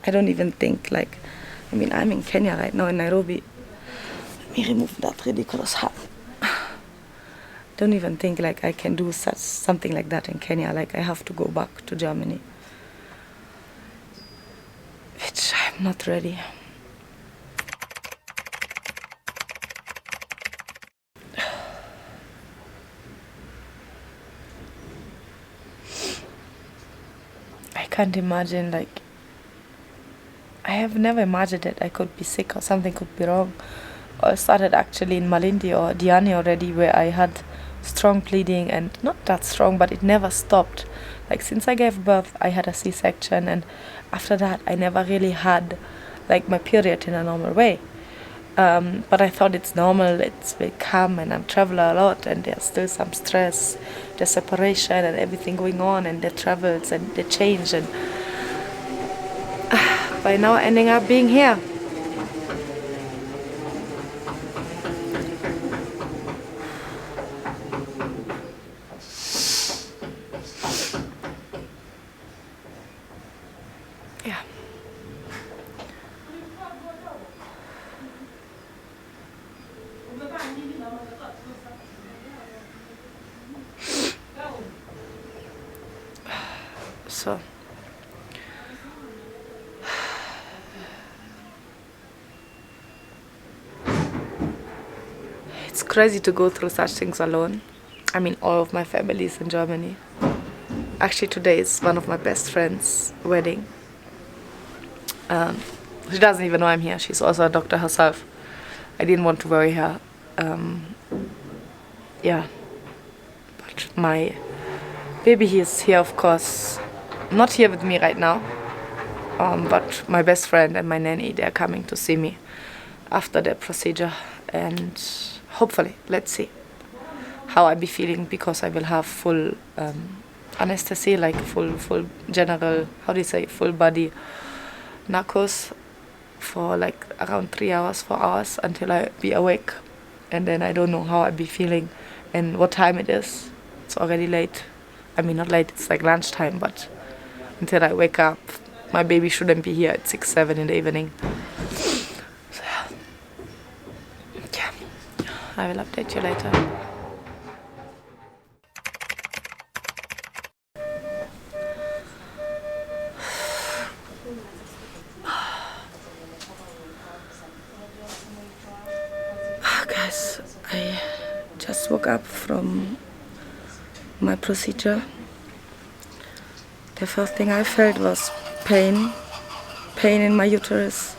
I don't even think like, I'm in Kenya right now, in Nairobi. Let me remove that ridiculous hat. Don't even think like I can do something like that in Kenya. Like I have to go back to Germany, which I'm not ready. I can't imagine, like, I have never imagined that I could be sick or something could be wrong. I started actually in Malindi or Diani already, where I had strong bleeding, and not that strong, but it never stopped. Like since I gave birth, I had a C-section, and after that, I never really had like my period in a normal way. But I thought it's normal, it's will come, and I'm traveling a lot, and there's still some stress, the separation and everything going on, and the travels and the change, and by now ending up being here. Yeah. So it's crazy to go through such things alone. All of my family is in Germany. Actually, today is one of my best friend's wedding. She doesn't even know I'm here. She's also a doctor herself. I didn't want to worry her. Yeah. But my baby, he is here, of course. Not here with me right now. But my best friend and my nanny, they're coming to see me after the procedure. And hopefully, let's see how I be feeling, because I will have full anesthesia, like full general, full body narcos for like around 3 hours, 4 hours until I be awake. And then I don't know how I be feeling and what time it is. It's already late. Not late, it's like lunchtime, but until I wake up, my baby shouldn't be here at 6, 7 in the evening. So yeah, I will update you later. Guys, I just woke up from my procedure. The first thing I felt was pain in my uterus.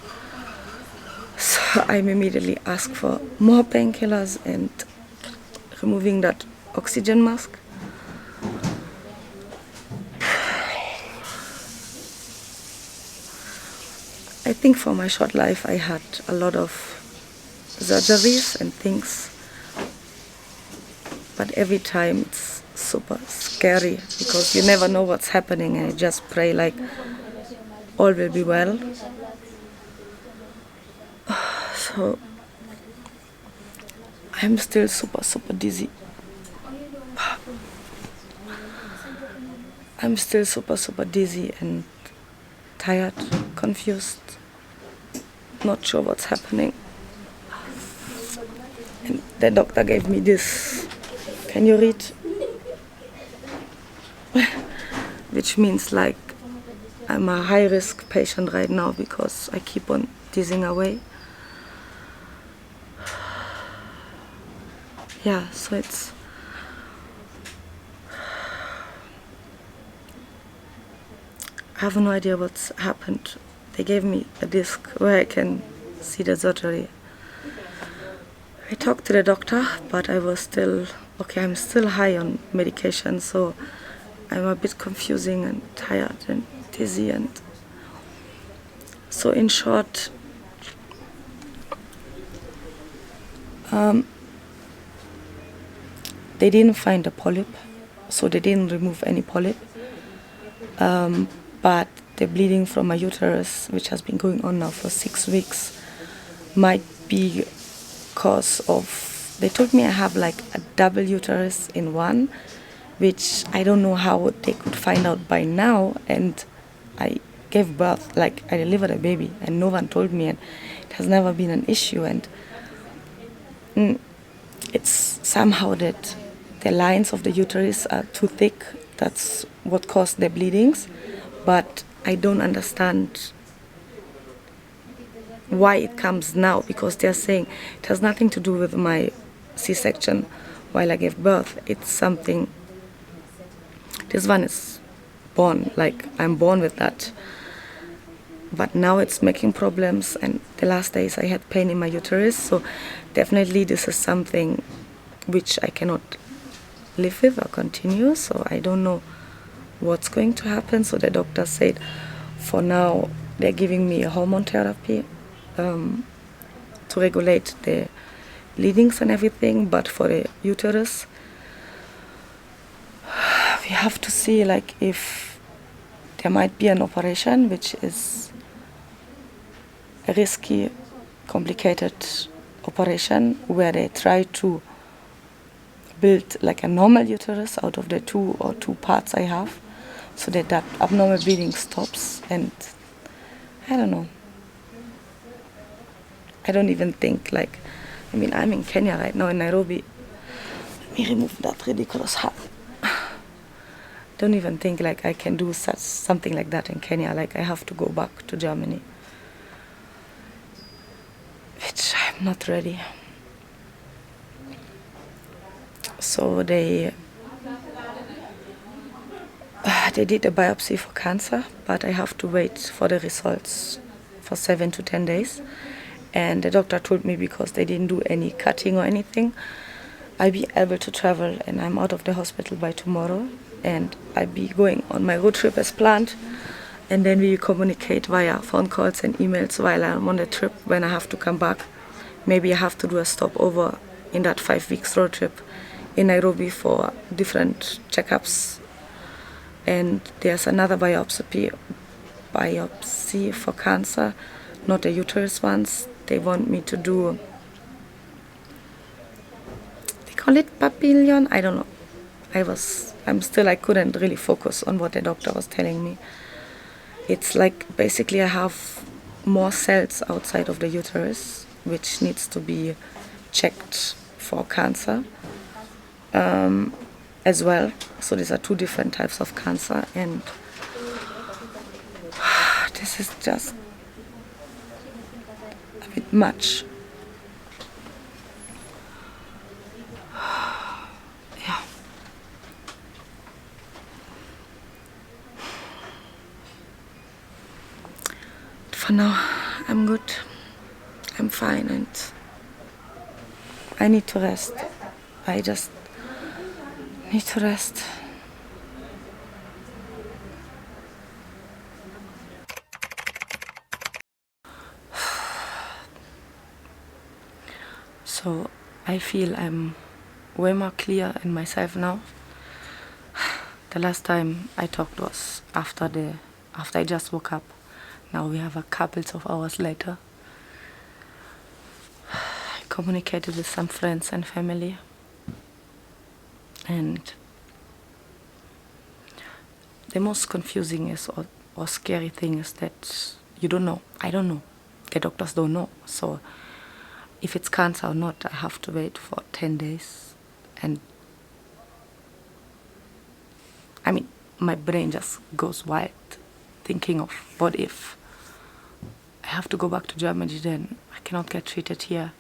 So I immediately asked for more painkillers and removing that oxygen mask. I think for my short life I had a lot of surgeries and things, but every time it's super scary because you never know what's happening, and I just pray like all will be well. So I'm still super dizzy. I'm still super dizzy and tired, confused, not sure what's happening. And the doctor gave me this. Can you read? Which means like I'm a high-risk patient right now because I keep on dizzying away. Yeah, so it's I have no idea what's happened. They gave me a disc where I can see the surgery. I talked to the doctor, but I was still okay. I'm still high on medication, so I'm a bit confusing and tired and dizzy. And so in short, they didn't find a polyp, so they didn't remove any polyp. But the bleeding from my uterus, which has been going on now for 6 weeks, might be cause of, they told me I have like a double uterus in one, which I don't know how they could find out by now, and I gave birth, like I delivered a baby, and no one told me, and it has never been an issue. And it's somehow that the lines of the uterus are too thick. That's what caused the bleedings. But I don't understand why it comes now, because they're saying it has nothing to do with my C-section while I gave birth. It's something, this one is born, like I'm born with that. But now it's making problems, and the last days I had pain in my uterus, so definitely this is something which I cannot live with or continue, so I don't know what's going to happen. So the doctor said for now they're giving me a hormone therapy to regulate the bleedings and everything, but for the uterus we have to see like if there might be an operation, which is a risky, complicated operation where they try to build like a normal uterus out of the two parts I have, so that abnormal bleeding stops. And I don't know. I don't even think like, I mean, I'm in Kenya right now, in Nairobi. Let me remove that ridiculous hat. Don't even think like I can do something like that in Kenya. Like I have to go back to Germany, which I'm not ready. So they did a biopsy for cancer, but I have to wait for the results for 7 to 10 days. And the doctor told me because they didn't do any cutting or anything, I'll be able to travel, and I'm out of the hospital by tomorrow, and I'll be going on my road trip as planned. And then we communicate via phone calls and emails while I'm on the trip. When I have to come back, maybe I have to do a stopover in that 5 weeks road trip in Nairobi for different checkups. And there's another biopsy for cancer, not the uterus ones. They want me to do, they call it papillon, I don't know. I couldn't really focus on what the doctor was telling me. It's like basically I have more cells outside of the uterus, which needs to be checked for cancer as well. So these are 2 different types of cancer, and this is just a bit much. Yeah. For now, I'm good. I'm fine, and I need to rest. I just need to rest. So I feel I'm way more clear in myself now. The last time I talked was after I just woke up. Now we have a couple of hours later. I communicated with some friends and family, and the most confusing or scary thing is that you don't know. I don't know. The doctors don't know. So if it's cancer or not, I have to wait for 10 days. And I mean, my brain just goes wild thinking of what if I have to go back to Germany, then I cannot get treated here.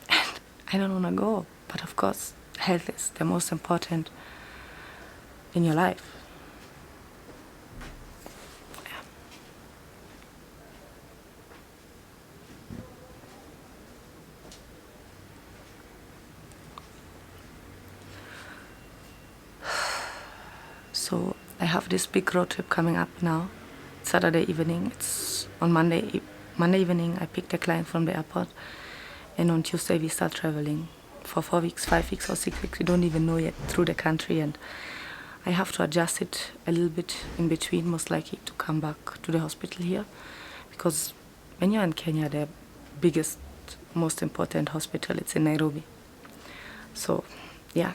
And I don't want to go. But of course, health is the most important in your life. Yeah. So I have this big road trip coming up now. Saturday evening. It's on Monday evening. I picked a client from the airport, and on Tuesday we start traveling for 4 weeks, 5 weeks, or 6 weeks. We don't even know yet, through the country, and I have to adjust it a little bit in between, most likely to come back to the hospital here, because when you're in Kenya, the biggest, most important hospital, it's in Nairobi. So yeah,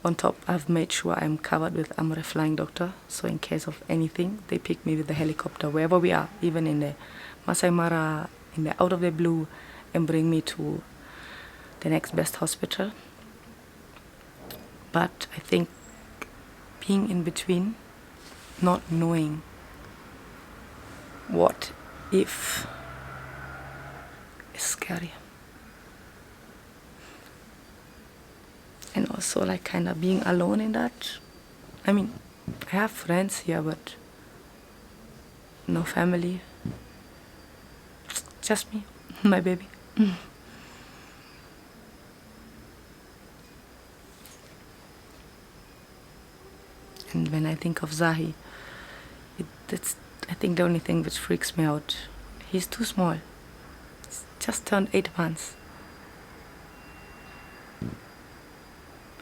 On top, I've made sure I'm covered with a flying doctor, so in case of anything, they pick me with the helicopter wherever we are, even in the Masai Mara, in the out of the blue, and bring me to the next best hospital. But I think being in between, not knowing what if, is scary. And also like kind of being alone in that. I mean, I have friends here, but no family. Just me, my baby. And when I think of Zahi, that's I think the only thing which freaks me out. He's too small. He's just turned 8 months.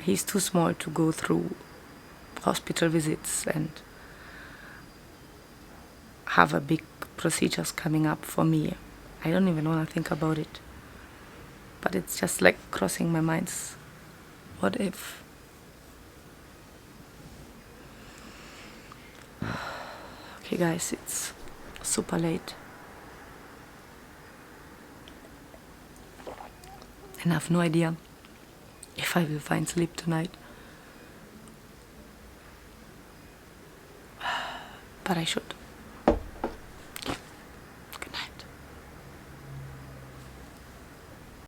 He's too small to go through hospital visits and have a big procedures coming up for me. I don't even want to think about it. But it's just like crossing my mind. What if? Okay guys, it's super late. And I have no idea if I will find sleep tonight. But I should.